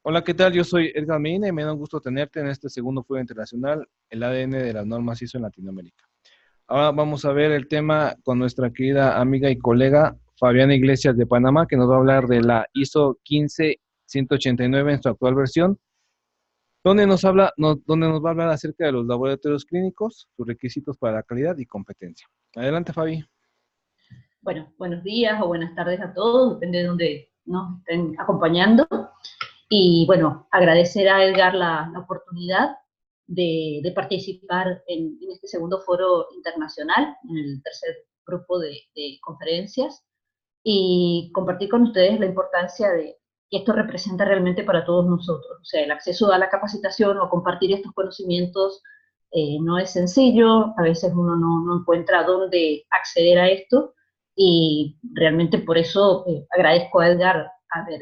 Hola, ¿qué tal? Yo soy Edgar Medina y me da un gusto tenerte en este segundo Foro Internacional, el ADN de las normas ISO en Latinoamérica. Ahora vamos a ver el tema con nuestra querida amiga y colega Fabiana Iglesias de Panamá, que nos va a hablar de la ISO 15189 en su actual versión, donde nos va a hablar acerca de los laboratorios clínicos, sus requisitos para la calidad y competencia. Adelante, Fabi. Bueno, buenos días o buenas tardes a todos, depende de dónde nos estén acompañando. Y bueno, agradecer a Edgar la oportunidad de participar en este segundo foro internacional, en el tercer grupo de conferencias, y compartir con ustedes la importancia de que esto representa realmente para todos nosotros. O sea, el acceso a la capacitación o compartir estos conocimientos no es sencillo, a veces uno no encuentra dónde acceder a esto, y realmente por eso agradezco a Edgar haber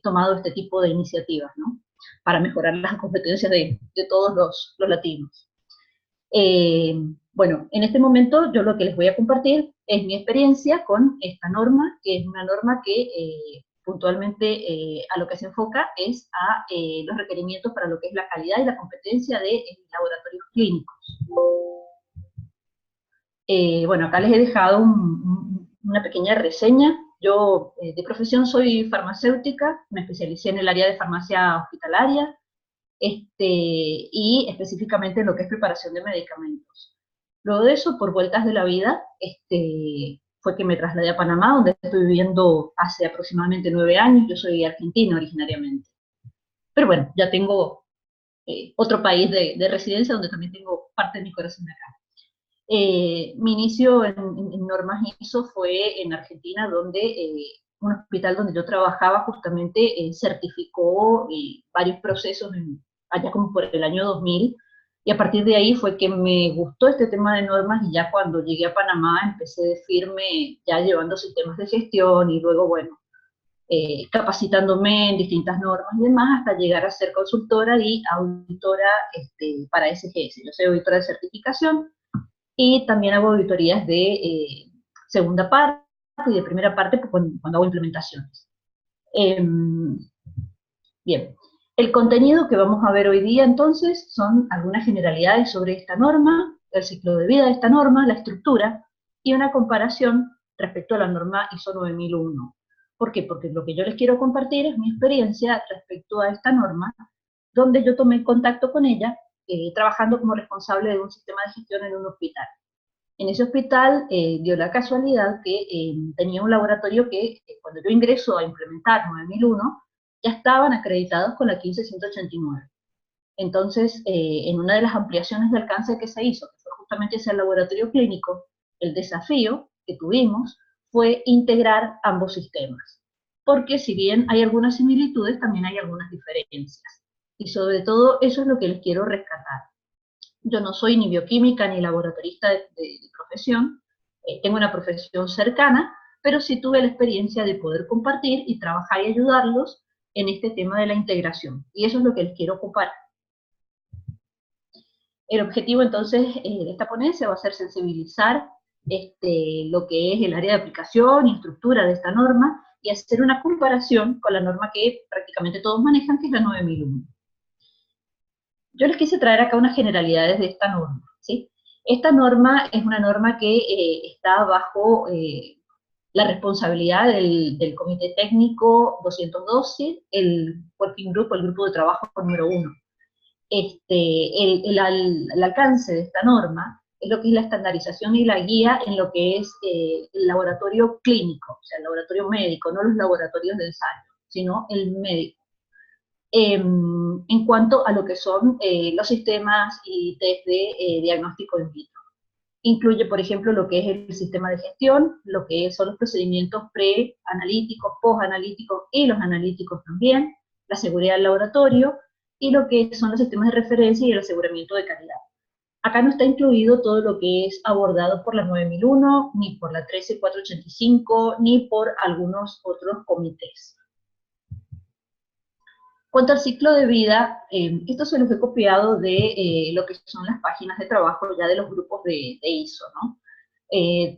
tomado este tipo de iniciativas, ¿no? Para mejorar las competencias de todos los latinos. Eh, bueno, en este momento yo lo que les voy a compartir es mi experiencia con esta norma, que es una norma que puntualmente a lo que se enfoca es a los requerimientos para lo que es la calidad y la competencia de laboratorios clínicos. Bueno, acá les he dejado una pequeña reseña. Yo de profesión soy farmacéutica, me especialicé en el área de farmacia hospitalaria, y específicamente en lo que es preparación de medicamentos. Luego de eso, por vueltas de la vida, fue que me trasladé a Panamá, donde estoy viviendo hace aproximadamente 9 años. Yo soy argentina originariamente. Pero bueno, ya tengo otro país de residencia donde también tengo parte de mi corazón acá. Mi inicio en normas ISO fue en Argentina, donde un hospital donde yo trabajaba justamente certificó varios procesos allá como por el año 2000, y a partir de ahí fue que me gustó este tema de normas, y ya cuando llegué a Panamá empecé de firme ya llevando sistemas de gestión, y luego, bueno, capacitándome en distintas normas y demás, hasta llegar a ser consultora y auditora para SGS. Yo soy auditora de certificación, y también hago auditorías de segunda parte y de primera parte cuando hago implementaciones. Bien, el contenido que vamos a ver hoy día entonces son algunas generalidades sobre esta norma, el ciclo de vida de esta norma, la estructura y una comparación respecto a la norma ISO 9001. ¿Por qué? Porque lo que yo les quiero compartir es mi experiencia respecto a esta norma, donde yo tomé contacto con ella trabajando como responsable de un sistema de gestión en un hospital. En ese hospital dio la casualidad que tenía un laboratorio que cuando yo ingreso a implementar 9001, ya estaban acreditados con la 15189. Entonces, en una de las ampliaciones de alcance que se hizo, que fue justamente ese laboratorio clínico, el desafío que tuvimos fue integrar ambos sistemas. Porque si bien hay algunas similitudes, también hay algunas diferencias. Y sobre todo, eso es lo que les quiero rescatar. Yo no soy ni bioquímica ni laboratorista de profesión, tengo una profesión cercana, pero sí tuve la experiencia de poder compartir y trabajar y ayudarlos en este tema de la integración. Y eso es lo que les quiero ocupar. El objetivo entonces de esta ponencia va a ser sensibilizar lo que es el área de aplicación y estructura de esta norma, y hacer una comparación con la norma que prácticamente todos manejan, que es la 9001. Yo les quise traer acá unas generalidades de esta norma, ¿sí? Esta norma es una norma que está bajo la responsabilidad del Comité Técnico 212, el Working Group, el grupo de trabajo número 1. El alcance de esta norma es lo que es la estandarización y la guía en lo que es el laboratorio clínico, o sea, el laboratorio médico, no los laboratorios de ensayo, sino el médico. En cuanto a lo que son los sistemas y test de diagnóstico in vitro. Incluye, por ejemplo, lo que es el sistema de gestión, lo que son los procedimientos pre-analíticos, post-analíticos y los analíticos también, la seguridad del laboratorio, y lo que son los sistemas de referencia y el aseguramiento de calidad. Acá no está incluido todo lo que es abordado por la 9001, ni por la 13485, ni por algunos otros comités. Cuanto al ciclo de vida, esto se los he copiado de lo que son las páginas de trabajo ya de los grupos de ISO, ¿no?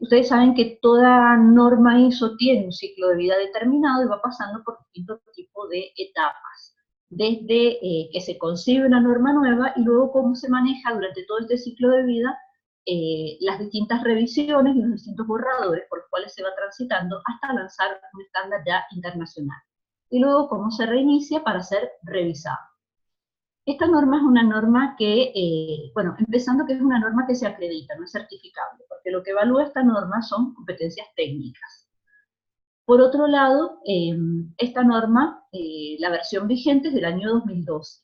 Ustedes saben que toda norma ISO tiene un ciclo de vida determinado y va pasando por distintos tipos de etapas. desde que se concibe una norma nueva y luego cómo se maneja durante todo este ciclo de vida las distintas revisiones y los distintos borradores por los cuales se va transitando hasta lanzar un estándar ya internacional. Y luego cómo se reinicia para ser revisado. Esta norma es una norma que, bueno, empezando que es una norma que se acredita, no es certificable, porque lo que evalúa esta norma son competencias técnicas. Por otro lado, esta norma, la versión vigente es del año 2012.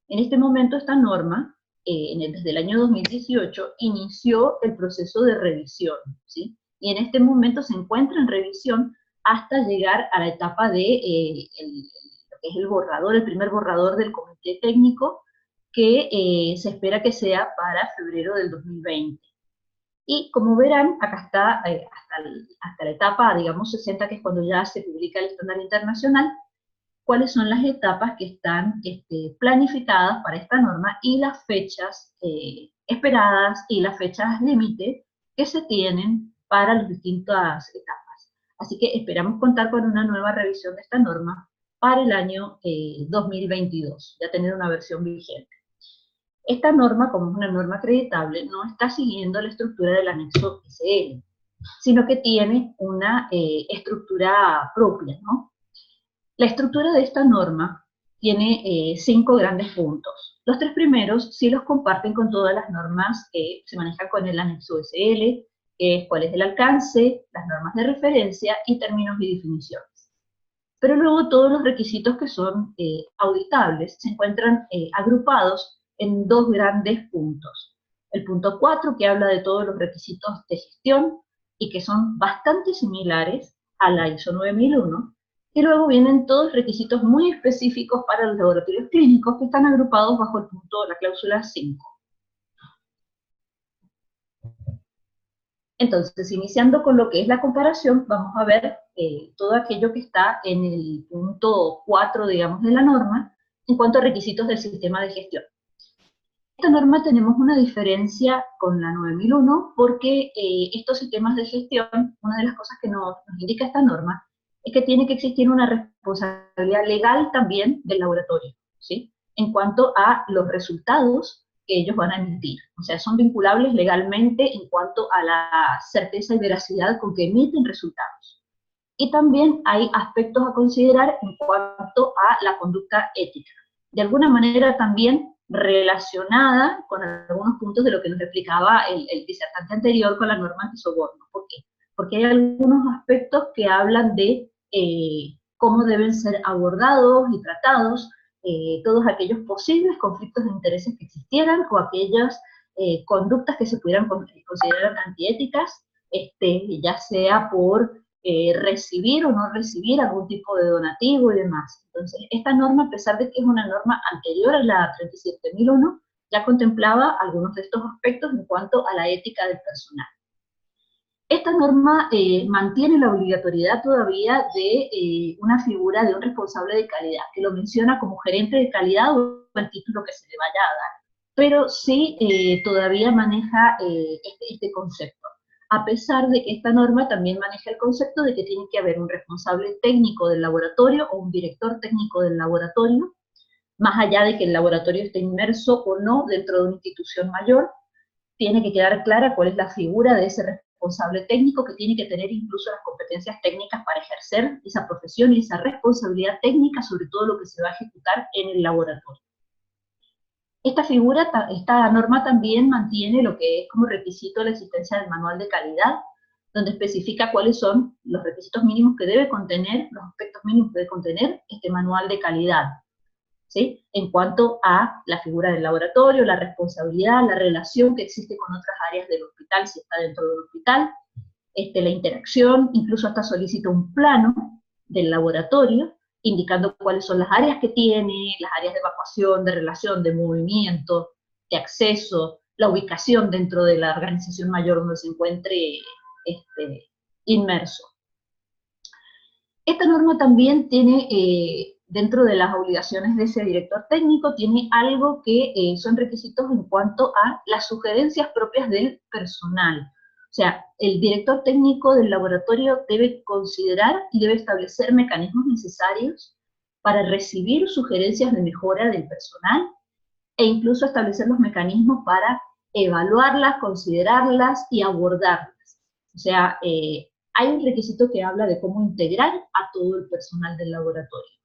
En este momento esta norma, desde el año 2018, inició el proceso de revisión, ¿sí? Y en este momento se encuentra en revisión hasta llegar a la etapa de lo que es el borrador, el primer borrador del comité técnico, que se espera que sea para febrero del 2020. Y como verán, acá está hasta la etapa, digamos, 60, que es cuando ya se publica el estándar internacional, cuáles son las etapas que están planificadas para esta norma y las fechas esperadas y las fechas límite que se tienen para las distintas etapas. Así que esperamos contar con una nueva revisión de esta norma para el año 2022, ya tener una versión vigente. Esta norma, como es una norma acreditable, no está siguiendo la estructura del anexo SL, sino que tiene una estructura propia, ¿no? La estructura de esta norma tiene 5 grandes puntos. Los 3 primeros sí los comparten con todas las normas que se manejan con el anexo SL, que es cuál es el alcance, las normas de referencia y términos y definiciones. Pero luego todos los requisitos que son auditables se encuentran agrupados en 2 grandes puntos. El punto 4, que habla de todos los requisitos de gestión y que son bastante similares a la ISO 9001, y luego vienen todos requisitos muy específicos para los laboratorios clínicos que están agrupados bajo el punto, la cláusula 5. Entonces, iniciando con lo que es la comparación, vamos a ver todo aquello que está en el punto 4, digamos, de la norma, en cuanto a requisitos del sistema de gestión. Esta norma tenemos una diferencia con la 9001 porque estos sistemas de gestión, una de las cosas que nos indica esta norma, es que tiene que existir una responsabilidad legal también del laboratorio, ¿sí? En cuanto a los resultados que ellos van a emitir. O sea, son vinculables legalmente en cuanto a la certeza y veracidad con que emiten resultados. Y también hay aspectos a considerar en cuanto a la conducta ética. De alguna manera también relacionada con algunos puntos de lo que nos explicaba el disertante anterior con la norma antisoborno. ¿Por qué? Porque hay algunos aspectos que hablan de cómo deben ser abordados y tratados todos aquellos posibles conflictos de intereses que existieran o aquellas conductas que se pudieran considerar antiéticas, ya sea por recibir o no recibir algún tipo de donativo y demás. Entonces, esta norma, a pesar de que es una norma anterior a la 37001, ya contemplaba algunos de estos aspectos en cuanto a la ética del personal. Esta norma mantiene la obligatoriedad todavía de una figura de un responsable de calidad, que lo menciona como gerente de calidad o el título que se le vaya a dar, pero sí todavía maneja este concepto, a pesar de que esta norma también maneja el concepto de que tiene que haber un responsable técnico del laboratorio o un director técnico del laboratorio, más allá de que el laboratorio esté inmerso o no dentro de una institución mayor, tiene que quedar clara cuál es la figura de ese responsable técnico que tiene que tener incluso las competencias técnicas para ejercer esa profesión y esa responsabilidad técnica sobre todo lo que se va a ejecutar en el laboratorio. Esta norma también mantiene lo que es como requisito la existencia del manual de calidad, donde especifica cuáles son los requisitos mínimos que debe contener, los aspectos mínimos que debe contener este manual de calidad, ¿sí? En cuanto a la figura del laboratorio, la responsabilidad, la relación que existe con otras áreas del hospital, si está dentro del hospital, la interacción, incluso hasta solicita un plano del laboratorio, indicando cuáles son las áreas que tiene, las áreas de evacuación, de relación, de movimiento, de acceso, la ubicación dentro de la organización mayor donde se encuentre inmerso. Esta norma también tiene, dentro de las obligaciones de ese director técnico, tiene algo que son requisitos en cuanto a las sugerencias propias del personal. O sea, el director técnico del laboratorio debe considerar y debe establecer mecanismos necesarios para recibir sugerencias de mejora del personal e incluso establecer los mecanismos para evaluarlas, considerarlas y abordarlas. O sea, hay un requisito que habla de cómo integrar a todo el personal del laboratorio,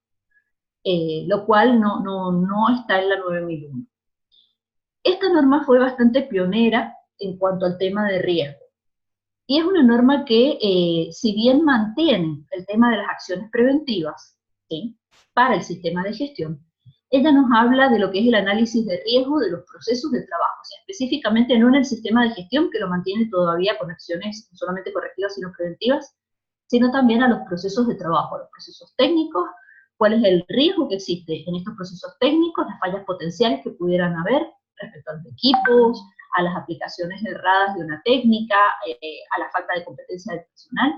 lo cual no está en la 9001. Esta norma fue bastante pionera en cuanto al tema de riesgo. Y es una norma que, si bien mantiene el tema de las acciones preventivas, ¿sí?, para el sistema de gestión, ella nos habla de lo que es el análisis de riesgo de los procesos de trabajo, o sea, específicamente no en el sistema de gestión, que lo mantiene todavía con acciones no solamente correctivas, sino preventivas, sino también a los procesos de trabajo, a los procesos técnicos, cuál es el riesgo que existe en estos procesos técnicos, las fallas potenciales que pudieran haber respecto a los equipos, a las aplicaciones erradas de una técnica, a la falta de competencia del personal,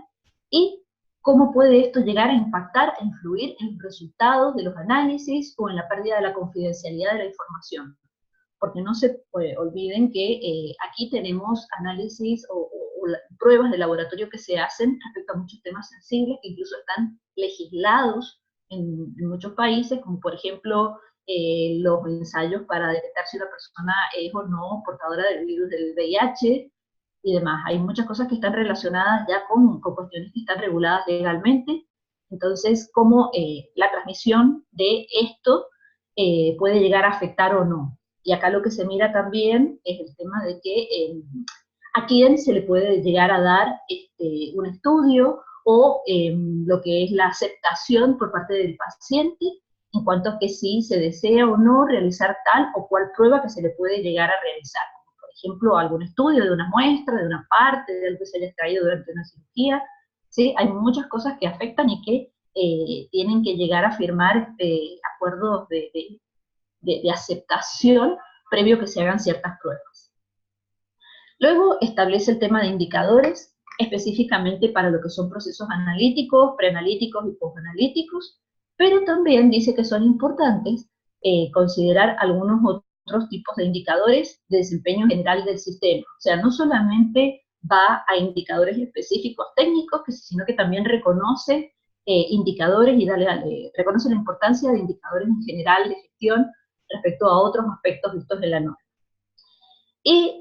y cómo puede esto llegar a impactar, a influir en los resultados de los análisis o en la pérdida de la confidencialidad de la información. Porque no se olviden que aquí tenemos análisis o pruebas de laboratorio que se hacen respecto a muchos temas sensibles que incluso están legislados en muchos países, como por ejemplo los ensayos para detectar si una persona es o no portadora del virus del VIH y demás. Hay muchas cosas que están relacionadas ya con cuestiones que están reguladas legalmente. Entonces, cómo la transmisión de esto puede llegar a afectar o no. Y acá lo que se mira también es el tema de que a quién se le puede llegar a dar un estudio o lo que es la aceptación por parte del paciente en cuanto a que si se desea o no realizar tal o cual prueba que se le puede llegar a realizar. Por ejemplo, algún estudio de una muestra, de una parte, de algo que se haya extraído durante una cirugía. ¿Sí? Hay muchas cosas que afectan y que tienen que llegar a firmar acuerdos de aceptación previo que se hagan ciertas pruebas. Luego establece el tema de indicadores, específicamente para lo que son procesos analíticos, preanalíticos y postanalíticos, pero también dice que son importantes considerar algunos otros tipos de indicadores de desempeño general del sistema. O sea, no solamente va a indicadores específicos técnicos, sino que también reconoce indicadores y reconoce la importancia de indicadores en general de gestión respecto a otros aspectos vistos de la norma. Y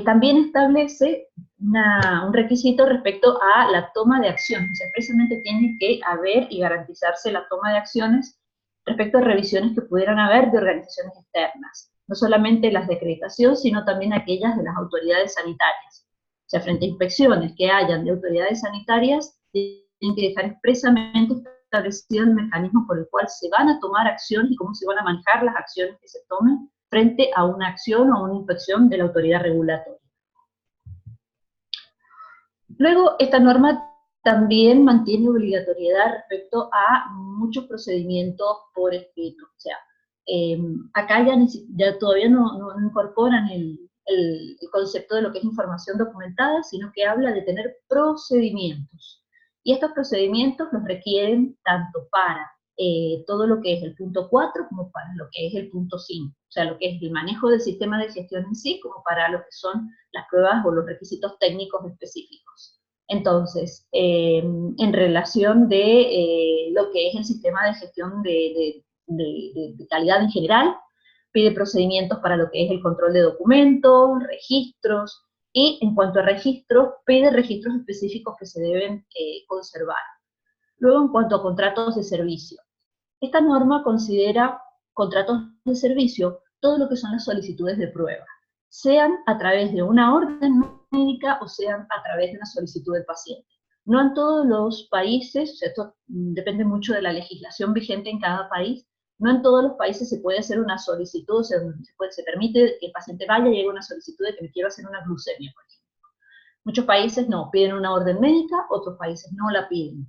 también establece un requisito respecto a la toma de acciones, o sea, precisamente tiene que haber y garantizarse la toma de acciones respecto a revisiones que pudieran haber de organizaciones externas, no solamente las de acreditación, sino también aquellas de las autoridades sanitarias. O sea, frente a inspecciones que hayan de autoridades sanitarias, tienen que dejar expresamente establecido el mecanismo por el cual se van a tomar acciones y cómo se van a manejar las acciones que se tomen frente a una acción o una inspección de la autoridad regulatoria. Luego, esta norma también mantiene obligatoriedad respecto a muchos procedimientos por escrito. O sea, acá ya todavía no incorporan el concepto de lo que es información documentada, sino que habla de tener procedimientos. Y estos procedimientos los requieren tanto para todo lo que es el punto 4 como para lo que es el punto 5, o sea, lo que es el manejo del sistema de gestión en sí, como para lo que son las pruebas o los requisitos técnicos específicos. Entonces, en relación de lo que es el sistema de gestión de calidad en general, pide procedimientos para lo que es el control de documentos, registros, y en cuanto a registros, pide registros específicos que se deben conservar. Luego, en cuanto a contratos de servicio, esta norma considera contratos de servicio todo lo que son las solicitudes de prueba, sean a través de una orden médica o sean a través de una solicitud del paciente. No en todos los países, esto depende mucho de la legislación vigente en cada país, no en todos los países se puede hacer una solicitud, se permite que el paciente vaya y llegue una solicitud de que me quiero hacer una glucemia, por ejemplo. Muchos países no, piden una orden médica, otros países no la piden.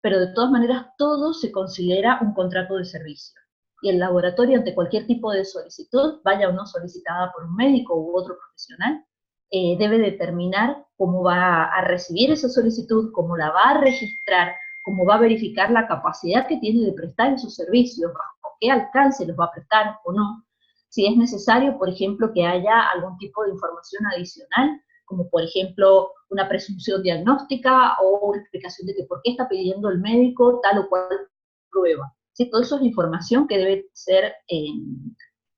Pero de todas maneras todo se considera un contrato de servicio. Y el laboratorio, ante cualquier tipo de solicitud, vaya o no solicitada por un médico u otro profesional, debe determinar cómo va a recibir esa solicitud, cómo la va a registrar, cómo va a verificar la capacidad que tiene de prestar esos servicios, bajo qué alcance los va a prestar o no. Si es necesario, por ejemplo, que haya algún tipo de información adicional, como por ejemplo una presunción diagnóstica o una explicación de que por qué está pidiendo el médico tal o cual prueba. ¿sí? Todo eso es información que debe ser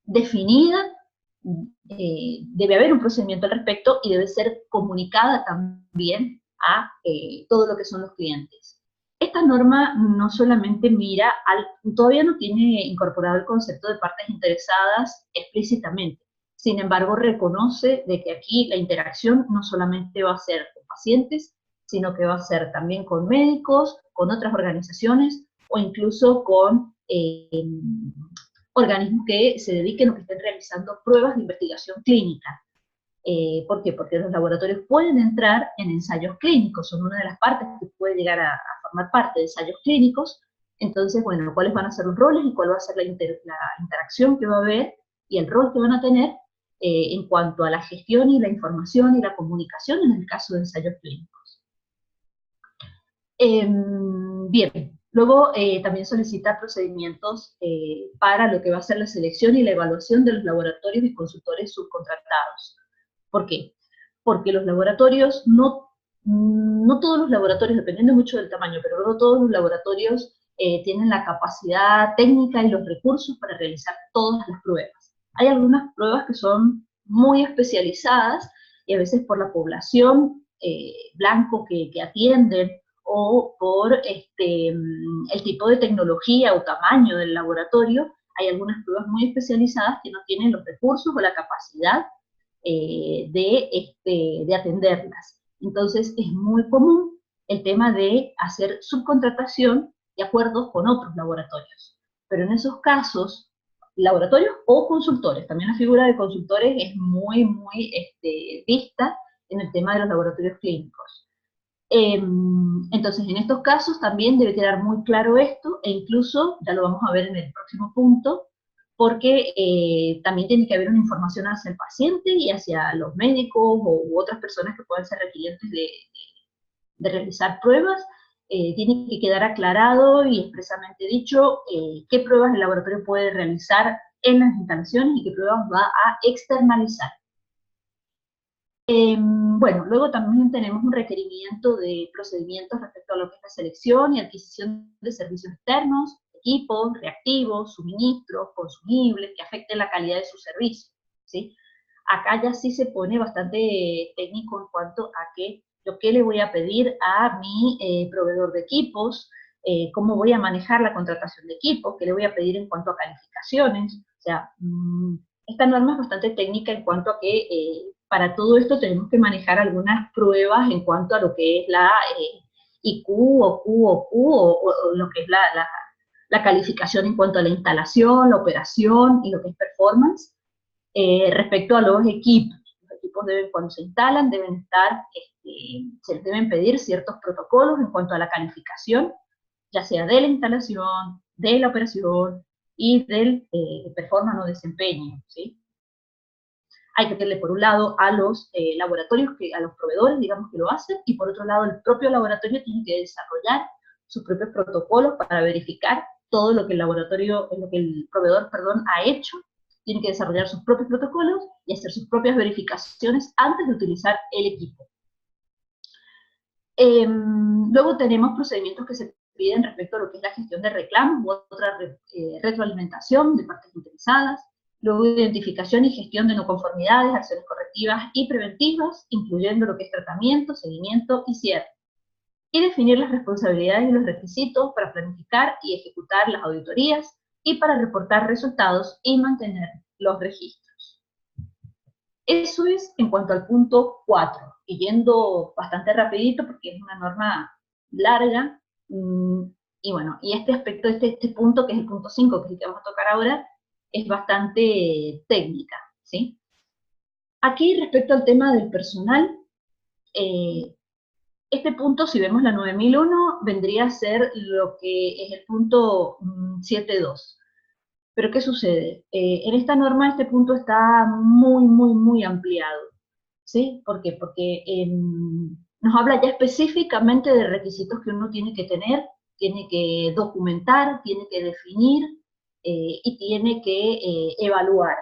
definida, debe haber un procedimiento al respecto y debe ser comunicada también a todo lo que son los clientes. Esta norma no solamente mira, todavía no tiene incorporado el concepto de partes interesadas explícitamente, sin embargo reconoce de que aquí la interacción no solamente va a ser con pacientes, sino que va a ser también con médicos, con otras organizaciones o incluso con organismos que se dediquen o que estén realizando pruebas de investigación clínica. ¿Por qué? Porque los laboratorios pueden entrar en ensayos clínicos, son una de las partes que puede llegar a formar parte de ensayos clínicos. Entonces, bueno, cuáles van a ser los roles y cuál va a ser la interacción que va a haber y el rol que van a tener en cuanto a la gestión y la información y la comunicación en el caso de ensayos clínicos. Bien, luego también solicita procedimientos para lo que va a ser la selección y la evaluación de los laboratorios y consultores subcontratados. ¿Por qué? Porque los laboratorios, no todos los laboratorios, dependiendo mucho del tamaño, pero no todos los laboratorios tienen la capacidad técnica y los recursos para realizar todas las pruebas. Hay algunas pruebas que son muy especializadas y a veces por la población blanco que atienden o por el tipo de tecnología o tamaño del laboratorio, hay algunas pruebas muy especializadas que no tienen los recursos o la capacidad de atenderlas. Entonces es muy común el tema de hacer subcontratación de acuerdos con otros laboratorios. Pero en esos casos, laboratorios o consultores, también la figura de consultores es muy vista en el tema de los laboratorios clínicos. Entonces, en estos casos también debe quedar muy claro esto, e incluso, ya lo vamos a ver en el próximo punto, porque también tiene que haber una información hacia el paciente y hacia los médicos u otras personas que puedan ser requirientes de realizar pruebas. Tiene que quedar aclarado y expresamente dicho qué pruebas el laboratorio puede realizar en las instalaciones y qué pruebas va a externalizar. Bueno, luego también tenemos un requerimiento de procedimientos respecto a lo que es la selección y adquisición de servicios externos, equipos, reactivos, suministros, consumibles, que afecten la calidad de su servicio, ¿sí? Acá ya sí se pone bastante técnico en cuanto a qué le voy a pedir a mi proveedor de equipos, cómo voy a manejar la contratación de equipos, qué le voy a pedir en cuanto a calificaciones. O sea, esta norma es bastante técnica en cuanto a que para todo esto tenemos que manejar algunas pruebas en cuanto a lo que es la IQ o Q o Q o lo que es la calificación en cuanto a la instalación, la operación y lo que es performance. Respecto a los equipos deben, cuando se instalan, deben estar, se les deben pedir ciertos protocolos en cuanto a la calificación, ya sea de la instalación, de la operación y del performance o desempeño, ¿sí? Hay que pedirle por un lado a los laboratorios, a los proveedores, digamos, que lo hacen, y por otro lado el propio laboratorio tiene que desarrollar sus propios protocolos para verificar todo lo que el proveedor, ha hecho. Tiene que desarrollar sus propios protocolos y hacer sus propias verificaciones antes de utilizar el equipo. Luego tenemos procedimientos que se piden respecto a lo que es la gestión de reclamos u otra retroalimentación de partes interesadas. Luego identificación y gestión de no conformidades, acciones correctivas y preventivas, incluyendo lo que es tratamiento, seguimiento y cierre. Y definir las responsabilidades y los requisitos para planificar y ejecutar las auditorías y para reportar resultados y mantener los registros. Eso es en cuanto al punto 4, y yendo bastante rapidito porque es una norma larga, y bueno, y este aspecto, este punto que es el punto 5, que es el que vamos a tocar ahora, es bastante técnica, ¿sí? Aquí, respecto al tema del personal, este punto, si vemos la 9001, vendría a ser lo que es el punto 7.2. Pero ¿qué sucede? En esta norma este punto está muy ampliado, ¿sí? ¿Por qué? Porque nos habla ya específicamente de requisitos que uno tiene que tener, tiene que documentar, tiene que definir y tiene que evaluar.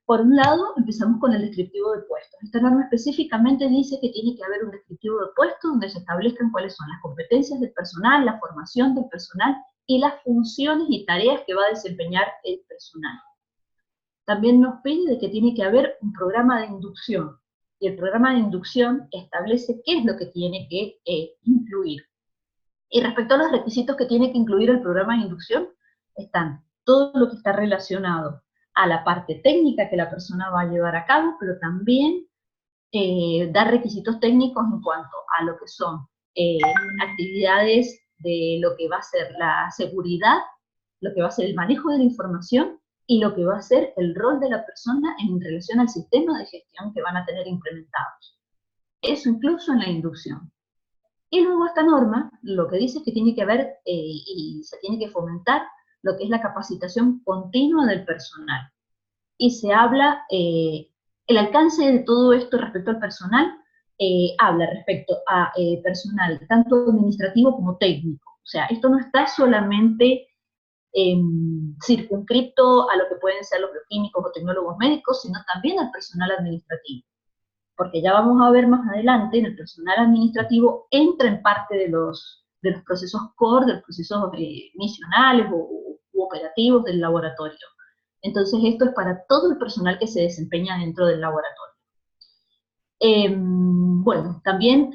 Por un lado, empezamos con el descriptivo de puestos. Esta norma específicamente dice que tiene que haber un descriptivo de puestos donde se establezcan cuáles son las competencias del personal, la formación del personal y las funciones y tareas que va a desempeñar el personal. También nos pide de que tiene que haber un programa de inducción, y el programa de inducción establece qué es lo que tiene que incluir. Y respecto a los requisitos que tiene que incluir el programa de inducción, están todo lo que está relacionado a la parte técnica que la persona va a llevar a cabo, pero también dar requisitos técnicos en cuanto a lo que son actividades de lo que va a ser la seguridad, lo que va a ser el manejo de la información y lo que va a ser el rol de la persona en relación al sistema de gestión que van a tener implementados. Eso incluso en la inducción. Y luego esta norma lo que dice es que tiene que haber y se tiene que fomentar lo que es la capacitación continua del personal. Y se habla, el alcance de todo esto respecto al personal, habla respecto a personal tanto administrativo como técnico. O sea, esto no está solamente circunscripto a lo que pueden ser los bioquímicos o tecnólogos médicos, sino también al personal administrativo. Porque ya vamos a ver más adelante, en el personal administrativo entra en parte de los procesos core, de los procesos misionales u operativos del laboratorio. Entonces esto es para todo el personal que se desempeña dentro del laboratorio. Bueno, también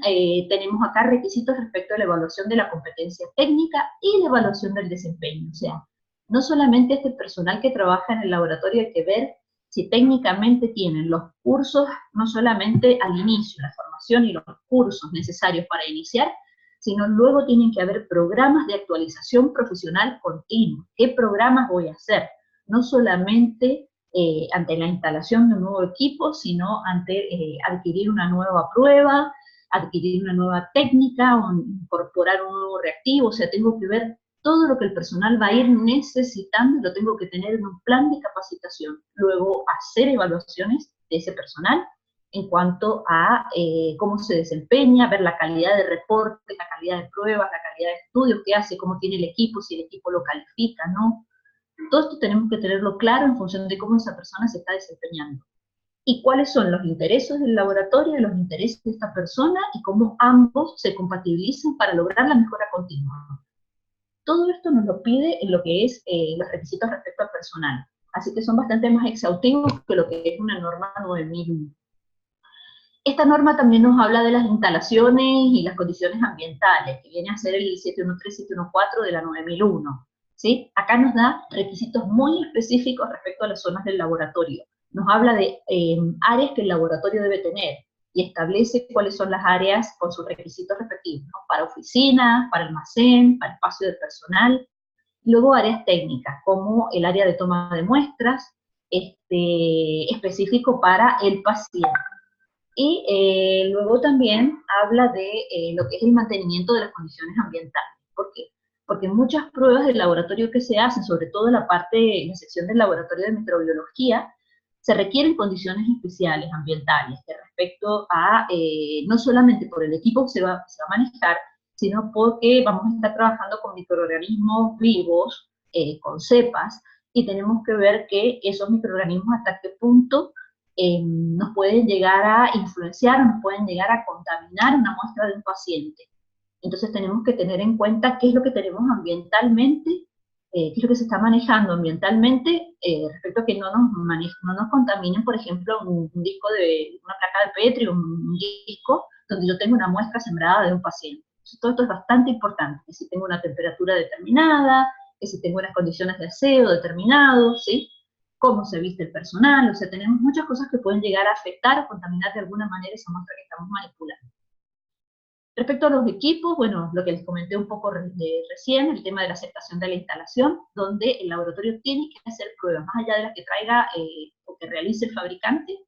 tenemos acá requisitos respecto a la evaluación de la competencia técnica y la evaluación del desempeño. O sea, no solamente este personal que trabaja en el laboratorio hay que ver si técnicamente tienen los cursos, no solamente al inicio, la formación y los cursos necesarios para iniciar, sino luego tienen que haber programas de actualización profesional continua. ¿Qué programas voy a hacer? No solamente ante la instalación de un nuevo equipo, sino ante adquirir una nueva prueba, adquirir una nueva técnica, o incorporar un nuevo reactivo. O sea, tengo que ver todo lo que el personal va a ir necesitando, lo tengo que tener en un plan de capacitación. Luego, hacer evaluaciones de ese personal en cuanto a cómo se desempeña, ver la calidad de reportes, la calidad de pruebas, la calidad de estudios que hace, cómo tiene el equipo, si el equipo lo califica, ¿no? Todo esto tenemos que tenerlo claro en función de cómo esa persona se está desempeñando. Y cuáles son los intereses del laboratorio y los intereses de esta persona y cómo ambos se compatibilizan para lograr la mejora continua. Todo esto nos lo pide en lo que es los requisitos respecto al personal. Así que son bastante más exhaustivos que lo que es una norma 9001. Esta norma también nos habla de las instalaciones y las condiciones ambientales, que viene a ser el 713-714 de la 9001. ¿Sí? Acá nos da requisitos muy específicos respecto a las zonas del laboratorio. Nos habla de áreas que el laboratorio debe tener y establece cuáles son las áreas con sus requisitos respectivos, ¿no? Para oficinas, para almacén, para espacio de personal. Luego áreas técnicas, como el área de toma de muestras, específico para el paciente. Y luego también habla de lo que es el mantenimiento de las condiciones ambientales. ¿Por qué? Porque muchas pruebas del laboratorio que se hacen, sobre todo en la sección del laboratorio de microbiología, se requieren condiciones especiales ambientales respecto a, no solamente por el equipo que se va a manejar, sino porque vamos a estar trabajando con microorganismos vivos, con cepas, y tenemos que ver que esos microorganismos hasta qué punto nos pueden llegar a influenciar o nos pueden llegar a contaminar una muestra de un paciente. Entonces tenemos que tener en cuenta qué es lo que tenemos ambientalmente, qué es lo que se está manejando ambientalmente respecto a que no nos contaminen, por ejemplo, un disco de una placa de Petri, un disco donde yo tengo una muestra sembrada de un paciente. Entonces, todo esto es bastante importante, que si tengo una temperatura determinada, que si tengo unas condiciones de aseo determinadas, ¿sí? Cómo se viste el personal, o sea, tenemos muchas cosas que pueden llegar a afectar o contaminar de alguna manera esa muestra que estamos manipulando. Respecto a los equipos, bueno, lo que les comenté un poco recién, el tema de la aceptación de la instalación, donde el laboratorio tiene que hacer pruebas, más allá de las que traiga o que realice el fabricante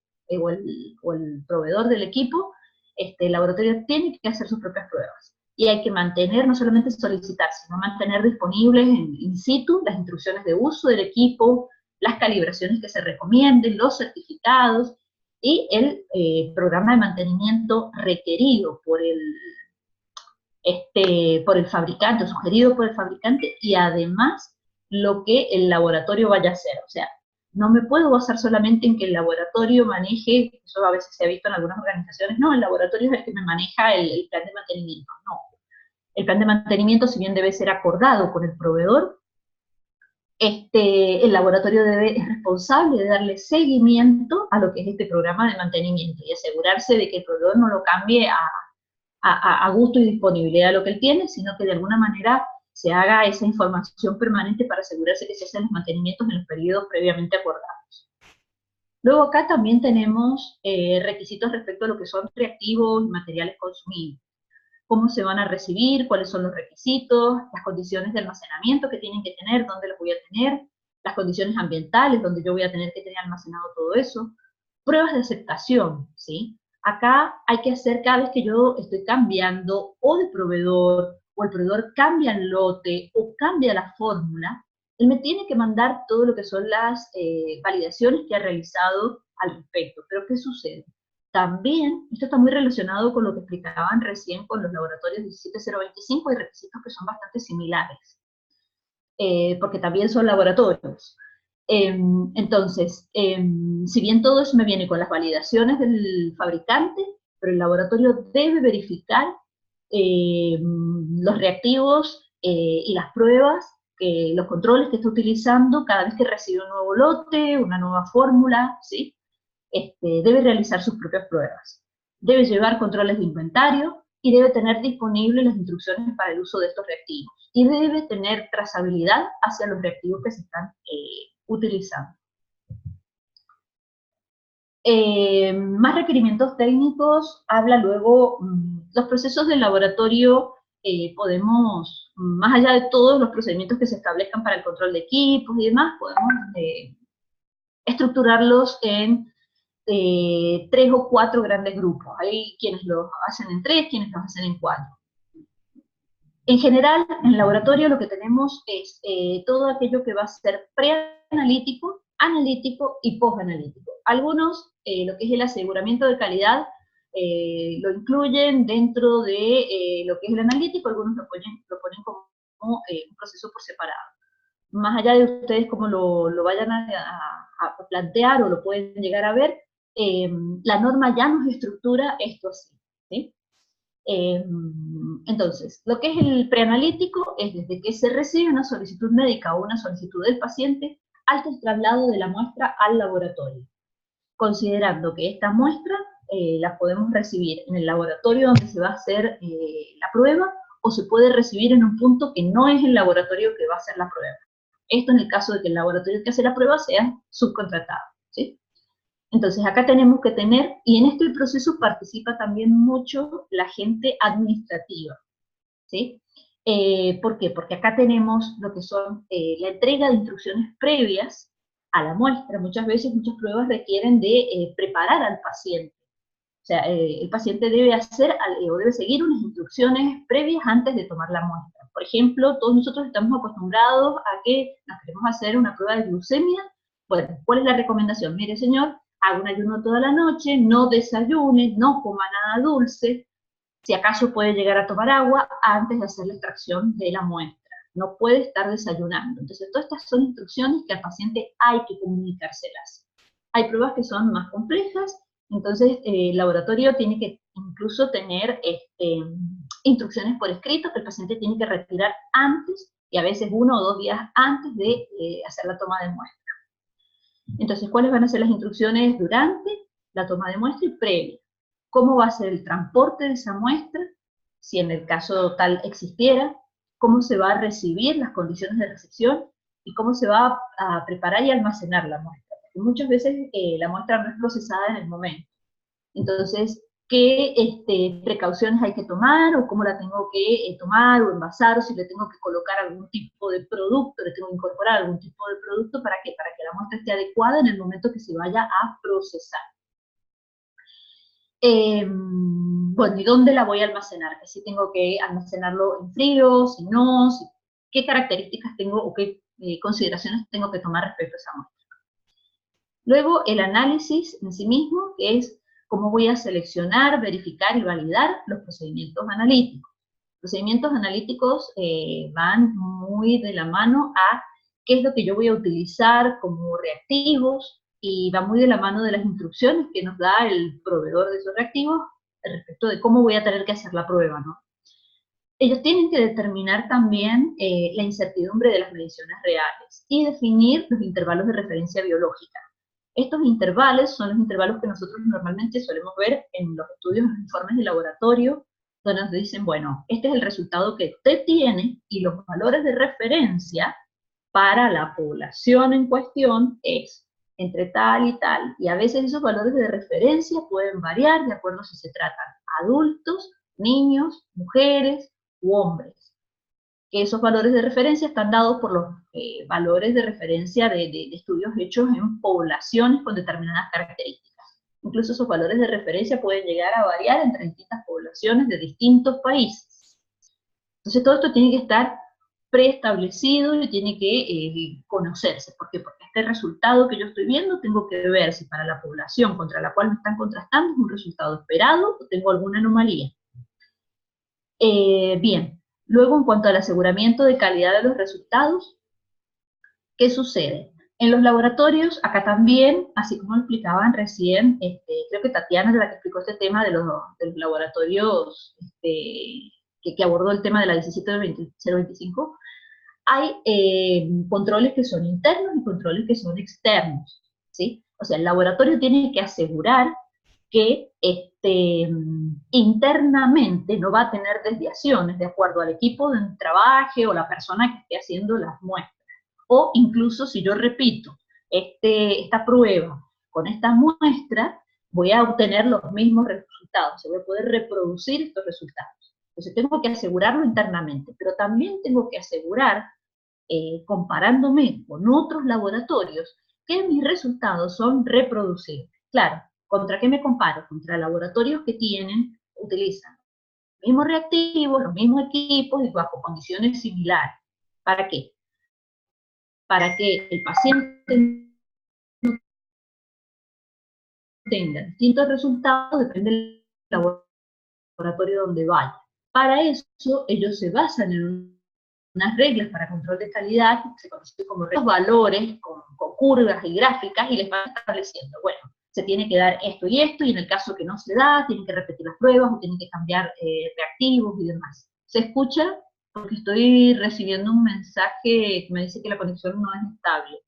o el proveedor del equipo, el laboratorio tiene que hacer sus propias pruebas. Y hay que mantener, no solamente solicitar, sino mantener disponibles in situ las instrucciones de uso del equipo, las calibraciones que se recomienden, los certificados, y el programa de mantenimiento requerido por el fabricante, o sugerido por el fabricante, y además lo que el laboratorio vaya a hacer. O sea, no me puedo basar solamente en que el laboratorio maneje, eso a veces se ha visto en algunas organizaciones, no, el laboratorio es el que me maneja el plan de mantenimiento. No, El plan de mantenimiento, si bien debe ser acordado con el proveedor, el laboratorio es responsable de darle seguimiento a lo que es este programa de mantenimiento y asegurarse de que el proveedor no lo cambie a gusto y disponibilidad de lo que él tiene, sino que de alguna manera se haga esa información permanente para asegurarse que se hacen los mantenimientos en los periodos previamente acordados. Luego acá también tenemos requisitos respecto a lo que son reactivos y materiales consumidos. Cómo se van a recibir, cuáles son los requisitos, las condiciones de almacenamiento que tienen que tener, dónde los voy a tener, las condiciones ambientales, donde yo voy a tener que tener almacenado todo eso, pruebas de aceptación, ¿sí? Acá hay que hacer cada vez que yo estoy cambiando o de proveedor, o el proveedor cambia el lote, o cambia la fórmula, él me tiene que mandar todo lo que son las validaciones que ha realizado al respecto. Pero ¿qué sucede? También, esto está muy relacionado con lo que explicaban recién con los laboratorios 17025, hay requisitos que son bastante similares, porque también son laboratorios. Entonces, si bien todo eso me viene con las validaciones del fabricante, pero el laboratorio debe verificar los reactivos y las pruebas, los controles que está utilizando cada vez que recibe un nuevo lote, una nueva fórmula, ¿sí? Debe realizar sus propias pruebas, debe llevar controles de inventario y debe tener disponibles las instrucciones para el uso de estos reactivos y debe tener trazabilidad hacia los reactivos que se están utilizando. Más requerimientos técnicos, habla luego, los procesos del laboratorio podemos, más allá de todos los procedimientos que se establezcan para el control de equipos y demás, podemos estructurarlos en 3 o 4 grandes grupos. Hay quienes los hacen en 3, quienes los hacen en 4. En general, en el laboratorio lo que tenemos es todo aquello que va a ser preanalítico, analítico y postanalítico. Algunos, lo que es el aseguramiento de calidad, lo incluyen dentro de lo que es el analítico, algunos lo ponen como un proceso por separado. Más allá de ustedes cómo lo vayan a plantear o lo pueden llegar a ver, la norma ya nos estructura esto así, ¿sí? Entonces, lo que es el preanalítico es desde que se recibe una solicitud médica o una solicitud del paciente hasta el traslado de la muestra al laboratorio, considerando que esta muestra la podemos recibir en el laboratorio donde se va a hacer la prueba, o se puede recibir en un punto que no es el laboratorio que va a hacer la prueba. Esto en el caso de que el laboratorio que hace la prueba sea subcontratado, ¿sí? Entonces acá tenemos que tener, y en este proceso participa también mucho la gente administrativa, ¿sí? ¿Por qué? Porque acá tenemos lo que son la entrega de instrucciones previas a la muestra. Muchas veces, muchas pruebas requieren de preparar al paciente. O sea, el paciente debe hacer o debe seguir unas instrucciones previas antes de tomar la muestra. Por ejemplo, todos nosotros estamos acostumbrados a que nos queremos hacer una prueba de glucemia. Bueno, ¿cuál es la recomendación? Mire, señor, haga un ayuno toda la noche, no desayune, no coma nada dulce, si acaso puede llegar a tomar agua antes de hacer la extracción de la muestra. No puede estar desayunando. Entonces, todas estas son instrucciones que al paciente hay que comunicárselas. Hay pruebas que son más complejas, entonces el laboratorio tiene que incluso tener instrucciones por escrito que el paciente tiene que retirar antes, y a veces 1 o 2 días antes de hacer la toma de muestra. Entonces, ¿cuáles van a ser las instrucciones durante la toma de muestra y previa? ¿Cómo va a ser el transporte de esa muestra, si en el caso tal existiera? ¿Cómo se va a recibir, las condiciones de recepción? ¿Y cómo se va a preparar y almacenar la muestra? Porque muchas veces la muestra no es procesada en el momento. Entonces, ¿qué precauciones hay que tomar, o cómo la tengo que tomar o envasar, o si le tengo que colocar algún tipo de producto, le tengo que incorporar algún tipo de producto para que la muestra esté adecuada en el momento que se vaya a procesar? Bueno, ¿y dónde la voy a almacenar? Si tengo que almacenarlo en frío, si no, qué características tengo o qué consideraciones tengo que tomar respecto a esa muestra. Luego, el análisis en sí mismo, que es cómo voy a seleccionar, verificar y validar los procedimientos analíticos. Los procedimientos analíticos van muy de la mano a qué es lo que yo voy a utilizar como reactivos, y va muy de la mano de las instrucciones que nos da el proveedor de esos reactivos respecto de cómo voy a tener que hacer la prueba, ¿no? Ellos tienen que determinar también la incertidumbre de las mediciones reales y definir los intervalos de referencia biológica. Estos intervalos son los intervalos que nosotros normalmente solemos ver en los estudios, en los informes de laboratorio, donde nos dicen, bueno, este es el resultado que usted tiene y los valores de referencia para la población en cuestión es entre tal y tal. Y a veces esos valores de referencia pueden variar de acuerdo a si se tratan adultos, niños, mujeres u hombres. Que esos valores de referencia están dados por los valores de referencia de estudios hechos en poblaciones con determinadas características. Incluso esos valores de referencia pueden llegar a variar entre distintas poblaciones de distintos países. Entonces todo esto tiene que estar preestablecido y tiene que conocerse. ¿Por qué? Porque este resultado que yo estoy viendo tengo que ver si para la población contra la cual me están contrastando es un resultado esperado o tengo alguna anomalía. Bien, luego en cuanto al aseguramiento de calidad de los resultados, ¿qué sucede? En los laboratorios, acá también, así como lo explicaban recién, creo que Tatiana es la que explicó este tema de los laboratorios que abordó el tema de la 17025, hay controles que son internos y controles que son externos, ¿sí? O sea, el laboratorio tiene que asegurar que internamente no va a tener desviaciones de acuerdo al equipo de trabajo o la persona que esté haciendo las muestras. O incluso si yo repito esta prueba con esta muestra, voy a obtener los mismos resultados, se voy a poder reproducir estos resultados. Entonces tengo que asegurarlo internamente, pero también tengo que asegurar, comparándome con otros laboratorios, que mis resultados son reproducibles. Claro, ¿contra qué me comparo? Contra laboratorios que utilizan los mismos reactivos, los mismos equipos y bajo condiciones similares. ¿Para qué? Para que el paciente no tenga distintos resultados, depende del laboratorio donde vaya. Para eso, ellos se basan en unas reglas para control de calidad, que se conocen como los valores, con curvas y gráficas, y les van estableciendo, bueno, se tiene que dar esto, y en el caso que no se da, tienen que repetir las pruebas, o tienen que cambiar reactivos y demás. ¿Se escucha? Porque estoy recibiendo un mensaje que me dice que la conexión no es estable.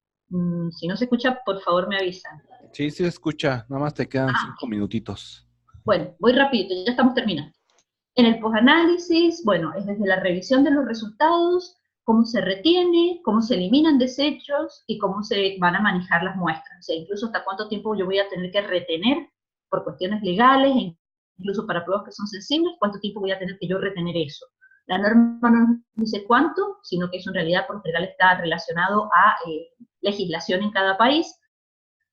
Si no se escucha, por favor me avisan. Sí, sí se escucha, nada más te quedan 5 Okay. minutitos. Bueno, voy rapidito, ya estamos terminando. En el posanálisis, bueno, es desde la revisión de los resultados, cómo se retiene, cómo se eliminan desechos y cómo se van a manejar las muestras. O sea, incluso hasta cuánto tiempo yo voy a tener que retener por cuestiones legales, e incluso para pruebas que son sensibles, cuánto tiempo voy a tener que yo retener eso. La norma no nos dice cuánto, sino que eso en realidad por legal está relacionado a legislación en cada país,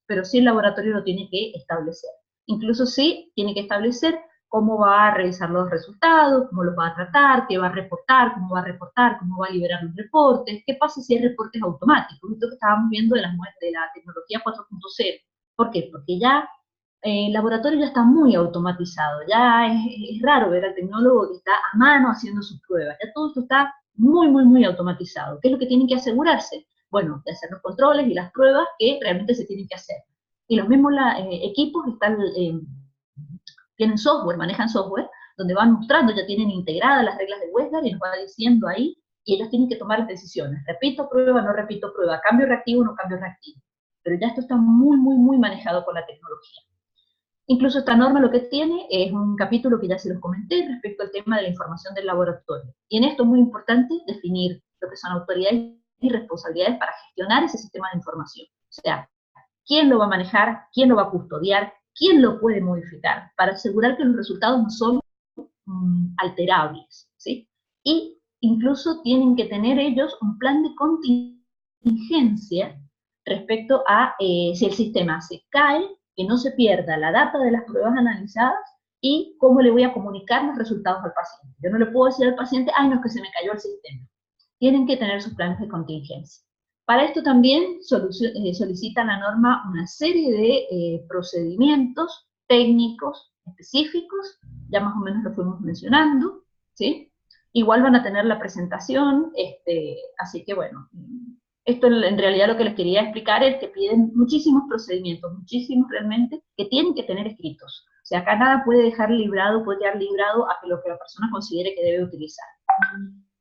pero sí el laboratorio lo tiene que establecer. Incluso sí tiene que establecer cómo va a revisar los resultados, cómo los va a tratar, qué va a reportar, cómo va a liberar los reportes, qué pasa si hay reportes automáticos, esto que estábamos viendo de la tecnología 4.0. ¿Por qué? Porque ya el laboratorio ya está muy automatizado, ya es raro ver al tecnólogo que está a mano haciendo sus pruebas, ya todo esto está muy, muy, muy automatizado. ¿Qué es lo que tienen que asegurarse? Bueno, de hacer los controles y las pruebas que realmente se tienen que hacer. Y los mismos equipos tienen software, manejan software, donde van mostrando, ya tienen integradas las reglas de Westgard y nos va diciendo ahí, y ellos tienen que tomar las decisiones. Repito prueba, no repito prueba, cambio reactivo, no cambio reactivo. Pero ya esto está muy, muy, muy manejado con la tecnología. Incluso esta norma lo que tiene es un capítulo que ya se los comenté respecto al tema de la información del laboratorio. Y en esto es muy importante definir lo que son autoridades y responsabilidades para gestionar ese sistema de información. O sea, quién lo va a manejar, quién lo va a custodiar, quién lo puede modificar, para asegurar que los resultados no son alterables, ¿sí? Y incluso tienen que tener ellos un plan de contingencia respecto a si el sistema se cae, que no se pierda la data de las pruebas analizadas y cómo le voy a comunicar los resultados al paciente. Yo no le puedo decir al paciente, ay, no, es que se me cayó el sistema. Tienen que tener sus planes de contingencia. Para esto también solicita la norma una serie de procedimientos técnicos específicos, ya más o menos lo fuimos mencionando, ¿sí? Igual van a tener la presentación, así que bueno, esto en realidad lo que les quería explicar es que piden muchísimos procedimientos, muchísimos realmente, que tienen que tener escritos. O sea, acá nada puede quedar librado a que lo que la persona considere que debe utilizar.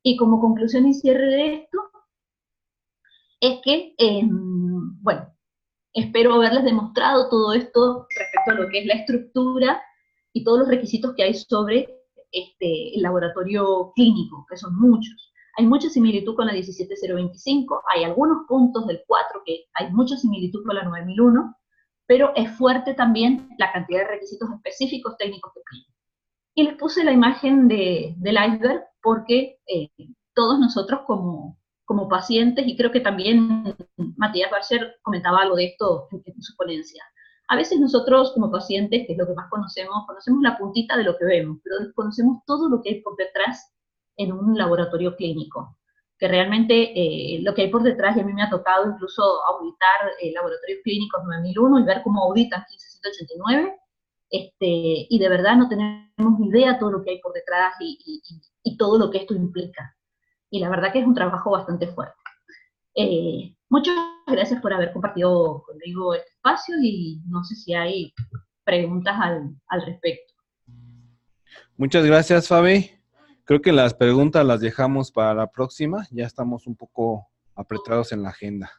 Y como conclusión y cierre de esto, es que, bueno, espero haberles demostrado todo esto respecto a lo que es la estructura y todos los requisitos que hay sobre el laboratorio clínico, que son muchos. Hay mucha similitud con la 17025, hay algunos puntos del 4 que hay mucha similitud con la 9001, pero es fuerte también la cantidad de requisitos específicos técnicos que piden. Y les puse la imagen del iceberg porque todos nosotros como pacientes, y creo que también Matías Barcher comentaba algo de esto en su ponencia, a veces nosotros como pacientes, que es lo que más conocemos la puntita de lo que vemos, pero conocemos todo lo que hay por detrás en un laboratorio clínico, que realmente lo que hay por detrás, y a mí me ha tocado incluso auditar laboratorios clínicos 9001 y ver cómo auditan 15189, y de verdad no tenemos ni idea de todo lo que hay por detrás y todo lo que esto implica. Y la verdad que es un trabajo bastante fuerte. Muchas gracias por haber compartido conmigo este espacio y no sé si hay preguntas al respecto. Muchas gracias, Fabi. Creo que las preguntas las dejamos para la próxima. Ya estamos un poco apretados en la agenda.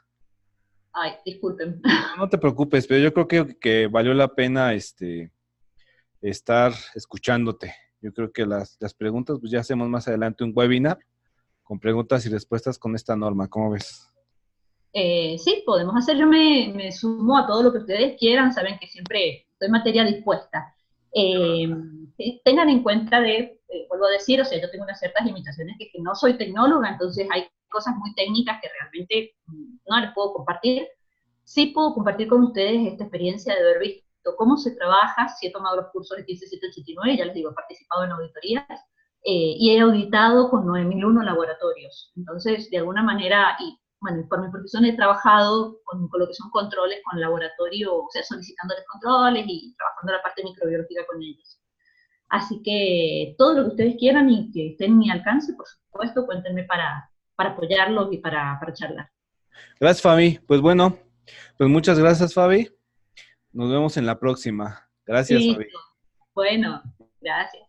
Ay, disculpen. No te preocupes, pero yo creo que valió la pena estar escuchándote. Yo creo que las preguntas, pues ya hacemos más adelante un webinar con preguntas y respuestas con esta norma. ¿Cómo ves? Sí, podemos hacer. Yo me sumo a todo lo que ustedes quieran. Saben que siempre estoy materia dispuesta. Tengan en cuenta vuelvo a decir, o sea, yo tengo unas ciertas limitaciones que no soy tecnóloga, entonces hay cosas muy técnicas que realmente no les puedo compartir. Sí puedo compartir con ustedes esta experiencia de haber visto cómo se trabaja, si he tomado los cursos de 15789, ya les digo, he participado en auditorías, y he auditado con 9001 laboratorios. Entonces, de alguna manera, y bueno, por mi profesión he trabajado con lo que son controles con laboratorio, o sea, solicitándoles controles y trabajando la parte microbiológica con ellos. Así que todo lo que ustedes quieran y que esté en mi alcance, por supuesto, cuéntenme para apoyarlos y para charlar. Gracias, Fabi. Pues bueno, pues muchas gracias, Fabi. Nos vemos en la próxima. Gracias, Sí, Fabi. bueno, gracias.